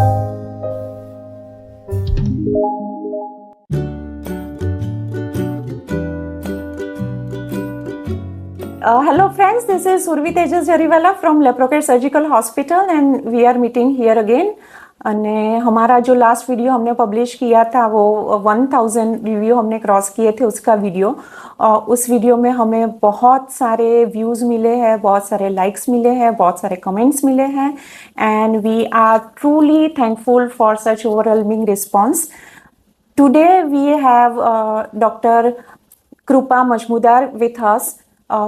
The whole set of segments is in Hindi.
Hello friends, this is Urvi Tejas Jariwala from Leprocare Surgical Hospital and we are meeting here again. અને हमारा जो लास्ट वीडियो हमने पब्लिश किया था वो 1000 रिव्यू हमने क्रॉस किए थे उसका वीडियो, उस वीडियो में हमें बहुत सारे व्यूज़ मिले हैं, बहुत सारे लाइक्स मिले हैं, बहुत सारे कमेंट्स मिले हैं and we are truly thankful for such overwhelming response. Today we have Dr. Krupa Majmudar with us,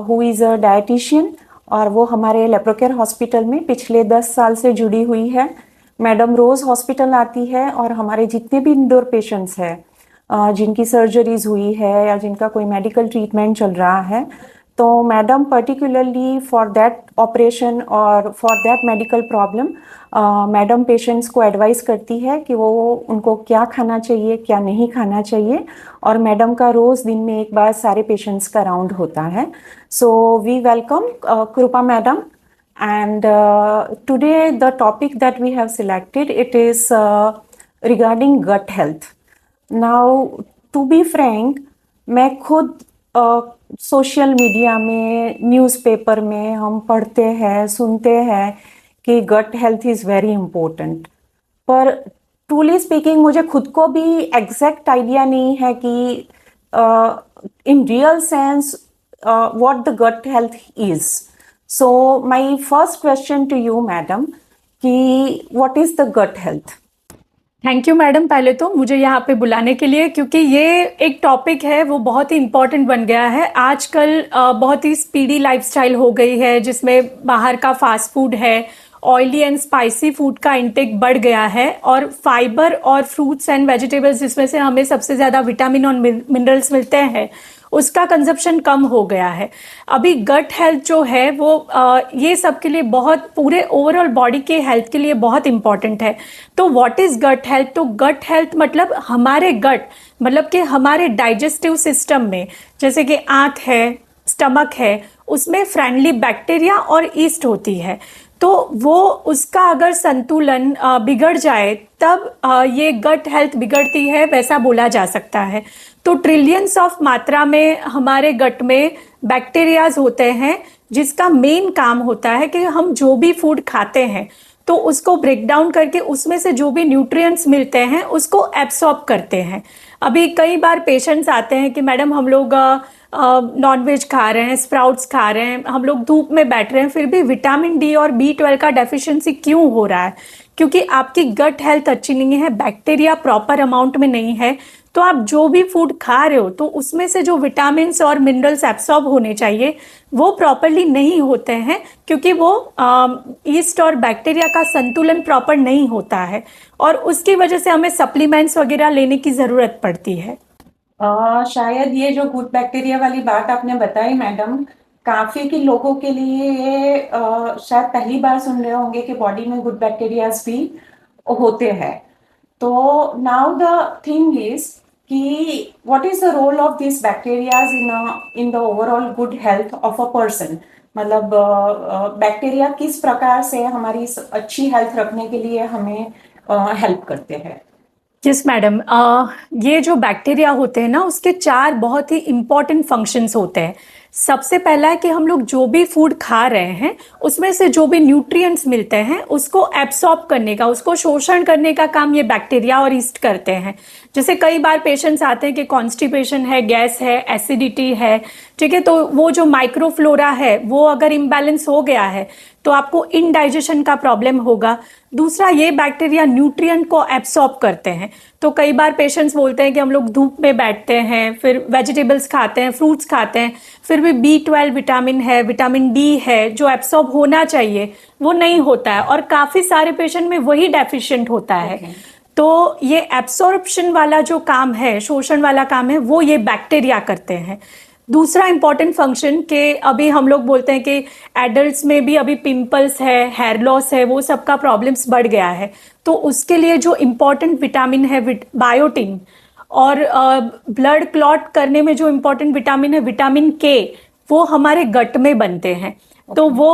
who is a dietitian और वो हमारे लेप्रोकेयर हॉस्पिटल में पिछले 10 साल से जुड़ी हुई है. मैडम रोज़ हॉस्पिटल आती है और हमारे जितने भी इंडोर पेशेंट्स हैं जिनकी सर्जरीज हुई है या जिनका कोई मेडिकल ट्रीटमेंट चल रहा है, तो madam particularly for that operation और for that medical problem madam patients को एडवाइस करती है कि वो उनको क्या खाना चाहिए, क्या नहीं खाना चाहिए. और मैडम का रोज़ दिन में एक बार सारे पेशेंट्स का राउंड होता है. सो वी वेलकम कृपा madam. And today the topic that we have selected, it is regarding gut health. Now to be frank, मैं खुद सोशल मीडिया में, न्यूज़पेपर में हम पढ़ते हैं, सुनते हैं कि gut health is very important, पर ट्रूली स्पीकिंग मुझे खुद को भी एग्जैक्ट आइडिया नहीं है कि in real sense what the gut health is. So my first question to you, madam, कि what is the gut health? Thank you madam, पहले तो मुझे यहाँ पे बुलाने के लिए, क्योंकि ये एक टॉपिक है वो बहुत ही इम्पोर्टेंट बन गया है. आजकल बहुत ही स्पीडी लाइफस्टाइल हो गई है जिसमें बाहर का फास्ट फूड है, ऑयली एंड स्पाइसी फूड का इंटेक बढ़ गया है और फाइबर और फ्रूट्स एंड वेजिटेबल्स जिसमें से हमें सबसे ज़्यादा विटामिन और मिनरल्स मिलते हैं उसका कंजप्शन कम हो गया है. अभी गट हेल्थ जो है वो ये सब के लिए बहुत, पूरे ओवरऑल बॉडी के हेल्थ के लिए बहुत इंपॉर्टेंट है. तो व्हाट इज गट हेल्थ? तो गट हेल्थ मतलब हमारे गट, मतलब कि हमारे डाइजेस्टिव सिस्टम में, जैसे कि आंत है, स्टमक है, उसमें फ्रेंडली बैक्टीरिया और ईस्ट होती है. तो वो उसका अगर संतुलन बिगड़ जाए तब ये गट हेल्थ बिगड़ती है, वैसा बोला जा सकता है. तो ट्रिलियंस ऑफ मात्रा में हमारे गट में बैक्टीरियाज होते हैं जिसका मेन काम होता है कि हम जो भी फूड खाते हैं तो उसको ब्रेक डाउन करके उसमें से जो भी न्यूट्रिएंट्स मिलते हैं उसको एब्सॉर्ब करते हैं. अभी कई बार पेशेंट्स आते हैं कि मैडम हम लोग नॉनवेज खा रहे हैं, स्प्राउट्स खा रहे हैं, हम लोग धूप में बैठ रहे हैं, फिर भी विटामिन डी और B12 का डेफिशिएंसी क्यों हो रहा है? क्योंकि आपकी गट हेल्थ अच्छी नहीं है, बैक्टीरिया प्रॉपर अमाउंट में नहीं है. तो आप जो भी फूड खा रहे हो तो उसमें से जो विटामिन्स और मिनरल्स एब्सॉर्ब होने चाहिए वो प्रॉपरली नहीं होते हैं, क्योंकि वो ईस्ट और बैक्टीरिया का संतुलन प्रॉपर नहीं होता है और उसकी वजह से हमें सप्लीमेंट्स वगैरह लेने की ज़रूरत पड़ती है. शायद ये जो गुड बैक्टीरिया वाली बात आपने बताई मैडम, काफ़ी के लोगों के लिए ये शायद पहली बार सुन रहे होंगे कि बॉडी में गुड बैक्टीरियाज भी होते हैं. तो नाउ द थिंग इज कि what is the role of this bacterias in the overall good health of a person. मतलब बैक्टीरिया किस प्रकार से हमारी अच्छी हेल्थ रखने के लिए हमें हेल्प करते हैं. यस मैडम, ये जो बैक्टीरिया होते हैं ना उसके 4 बहुत ही इम्पॉर्टेंट फंक्शंस होते हैं. सबसे पहला है कि हम लोग जो भी फूड खा रहे हैं उसमें से जो भी न्यूट्रिएंट्स मिलते हैं उसको एब्सॉर्ब करने का, उसको शोषण करने का काम ये बैक्टीरिया और ईस्ट करते हैं. जैसे कई बार पेशेंट्स आते हैं कि कॉन्स्टिपेशन है, गैस है, एसिडिटी है, ठीक है, तो वो जो माइक्रोफ्लोरा है वो अगर इम्बैलेंस हो गया है तो आपको इनडाइजेशन का प्रॉब्लम होगा. दूसरा, ये बैक्टीरिया न्यूट्रिएंट को एब्सॉर्ब करते हैं. तो कई बार पेशेंट्स बोलते हैं कि हम लोग धूप में बैठते हैं, फिर वेजिटेबल्स खाते हैं, फ्रूट्स खाते हैं, फिर भी B12 विटामिन है, विटामिन डी है, जो एब्सॉर्ब होना चाहिए वो नहीं होता है और काफ़ी सारे पेशेंट में वही डेफिशिएंट होता है. तो ये एब्सॉर्प्शन वाला जो काम है, शोषण वाला काम है, वो ये बैक्टीरिया करते हैं. दूसरा इंपॉर्टेंट फंक्शन के अभी हम लोग बोलते हैं कि एडल्ट्स में भी अभी पिंपल्स है, हेयर लॉस है, वो सब का प्रॉब्लम्स बढ़ गया है. तो उसके लिए जो इम्पॉर्टेंट विटामिन है बायोटिन, और ब्लड क्लॉट करने में जो इम्पॉर्टेंट विटामिन है विटामिन के, वो हमारे गट में बनते हैं. तो वो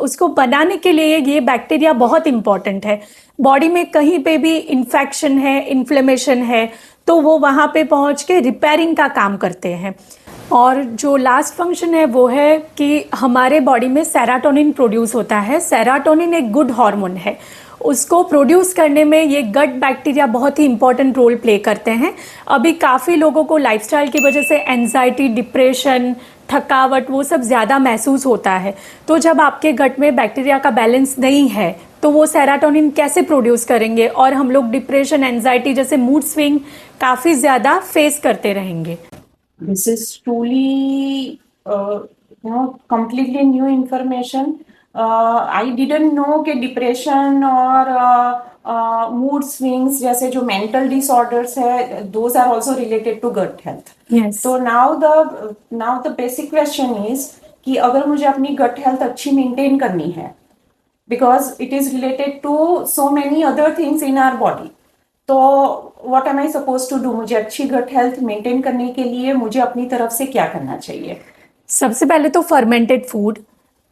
उसको बनाने के लिए ये बैक्टीरिया बहुत इंपॉर्टेंट है। बॉडी में कहीं पे भी इन्फेक्शन है, इन्फ्लेमेशन है, तो वो वहाँ पे पहुँच के रिपेयरिंग का काम करते हैं। और जो लास्ट फंक्शन है वो है कि हमारे बॉडी में सेराटोनिन प्रोड्यूस होता है। सेराटोनिन एक गुड हार्मोन है, उसको प्रोड्यूस करने में ये गट बैक्टीरिया बहुत ही इंपॉर्टेंट रोल प्ले करते हैं। अभी काफ़ी लोगों को लाइफस्टाइल की वजह से एंजाइटी, डिप्रेशन, थकावट वो सब ज़्यादा महसूस होता है। तो जब आपके गट में बैक्टीरिया का बैलेंस नहीं है तो वो सेराटोनिन कैसे प्रोड्यूस करेंगे, और हम लोग डिप्रेशन, एंजाइटी जैसे मूड स्विंग काफ़ी ज़्यादा फेस करते रहेंगे। This is truly, completely new information. I didn't know कि डिप्रेशन और मूड स्विंग्स जैसे जो मेंटल डिसऑर्डर्स है, those are also related to gut health. Yes. तो now the basic question is कि अगर मुझे अपनी गट हेल्थ अच्छी मेंटेन करनी है, because it is related to so many other things in our body. तो what am I suppose to do? मुझे अच्छी गट हेल्थ मेंटेन करने के लिए मुझे अपनी तरफ से क्या करना चाहिए? सबसे पहले तो फर्मेंटेड फूड,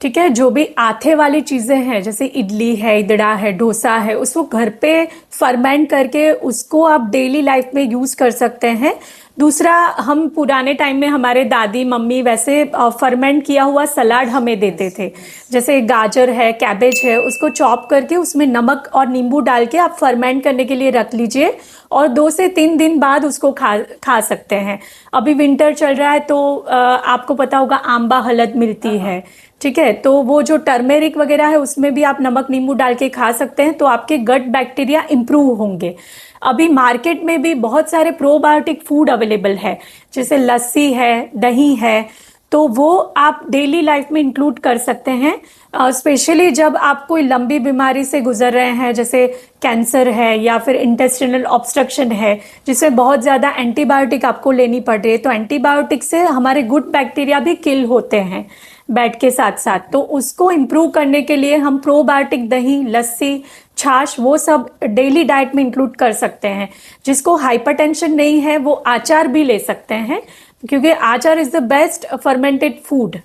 ठीक है, जो भी आथे वाली चीज़ें हैं जैसे इडली है, इदड़ा है, डोसा है, उसको घर पे फर्मेंट करके उसको आप डेली लाइफ में यूज़ कर सकते हैं। दूसरा, हम पुराने टाइम में हमारे दादी मम्मी वैसे फर्मेंट किया हुआ सलाद हमें देते थे। जैसे गाजर है, कैबेज है, उसको चॉप करके उसमें नमक और नींबू डाल के आप फर्मेंट करने के लिए रख लीजिए और 2 से 3 दिन बाद उसको खा सकते हैं। अभी विंटर चल रहा है तो आपको पता होगा आंबा हलद मिलती है, ठीक है, तो वो जो टर्मेरिक वगैरह है उसमें भी आप नमक नींबू डाल के खा सकते हैं, तो आपके गट बैक्टीरिया इंप्रूव होंगे। अभी मार्केट में भी बहुत सारे प्रोबायोटिक फूड अवेलेबल है, जैसे लस्सी है, दही है, तो वो आप डेली लाइफ में इंक्लूड कर सकते हैं। स्पेशली जब आप कोई लंबी बीमारी से गुजर रहे हैं, जैसे कैंसर है या फिर इंटेस्टिनल ऑब्स्ट्रक्शन है, जिससे बहुत ज़्यादा एंटीबायोटिक आपको लेनी पड़ रही है, तो एंटीबायोटिक से हमारे गुड बैक्टीरिया भी किल होते हैं बेड के साथ साथ। तो उसको इम्प्रूव करने के लिए हम प्रोबायोटिक दही, लस्सी, छाछ वो सब डेली डाइट में इंक्लूड कर सकते हैं। जिसको हाइपरटेंशन नहीं है वो आचार भी ले सकते हैं, क्योंकि आचार is the best fermented food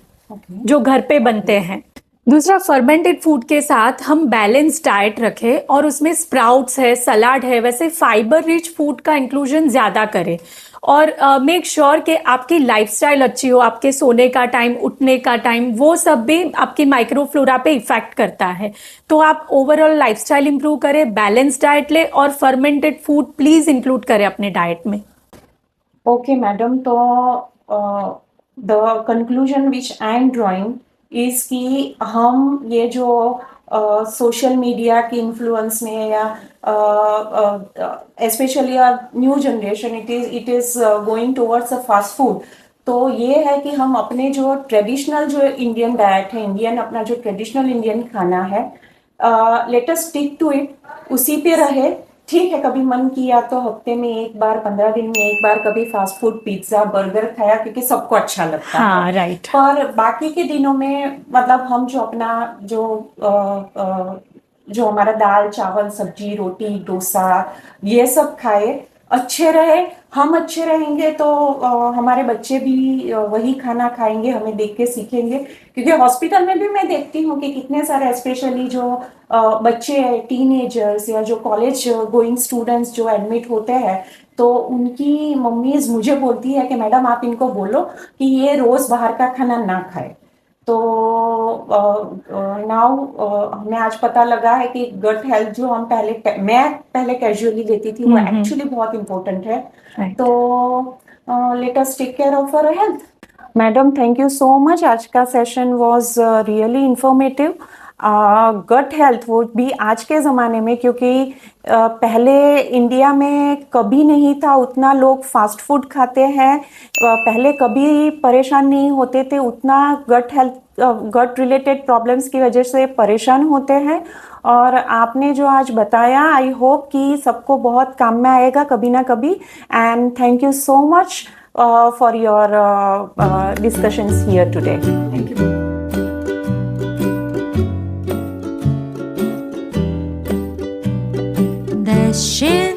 जो घर पे बनते हैं। दूसरा, फर्मेंटेड फूड के साथ हम बैलेंस डाइट रखें और उसमें स्प्राउट्स है, सलाद है, वैसे फाइबर रिच फूड का इंक्लूजन ज़्यादा करें। और मेक श्योर कि आपकी लाइफस्टाइल अच्छी हो, आपके सोने का टाइम, उठने का टाइम, वो सब भी आपकी माइक्रोफ्लोरा पे इफेक्ट करता है। तो आप ओवरऑल लाइफस्टाइल इंप्रूव करें, बैलेंस डाइट लें और फर्मेंटेड फूड प्लीज़ इंक्लूड करें अपने डाइट में। ओके मैडम, तो the conclusion which I am drawing is कि हम ये जो सोशल मीडिया की इन्फ्लुएंस में या specially new generation it is going towards a fast food, तो ये है कि हम अपने जो ट्रेडिशनल जो इंडियन डाइट है, अपना जो ट्रेडिशनल इंडियन खाना है, let us stick to it, उसी पे रहे। ठीक है, कभी मन किया तो हफ्ते में एक बार, 15 दिन में एक बार कभी फास्ट फूड, पिज्जा, बर्गर खाया क्योंकि सबको अच्छा लगता हाँ, है, राइट। पर बाकी के दिनों में मतलब हम जो अपना जो हमारा दाल, चावल, सब्जी, रोटी, डोसा ये सब खाए, अच्छे रहे, हम अच्छे रहेंगे तो हमारे बच्चे भी वही खाना खाएंगे, हमें देख के सीखेंगे। क्योंकि हॉस्पिटल में भी मैं देखती हूँ कि कितने सारे स्पेशली जो बच्चे हैं, टीनेजर्स या जो कॉलेज गोइंग स्टूडेंट्स जो एडमिट होते हैं, तो उनकी मम्मीज मुझे बोलती है कि मैडम आप इनको बोलो कि ये रोज बाहर का खाना ना खाए। तो नाउ हमें आज पता लगा है कि गट हेल्थ जो मैं पहले कैजुअली लेती थी, वो एक्चुअली बहुत इंपॉर्टेंट है। Right. तो let us take care of our health. Madam, thank you so much. आज का session was really informative. Gut health वो भी आज के ज़माने में, क्योंकि पहले इंडिया में कभी नहीं था उतना लोग फास्ट फूड खाते हैं, पहले कभी परेशान नहीं होते थे उतना गट रिलेटेड प्रॉब्लम्स की वजह से परेशान होते हैं। और आपने जो आज बताया, आई होप कि सबको बहुत काम में आएगा कभी ना कभी। And thank you so much for your discussions here today. Thank you. The shin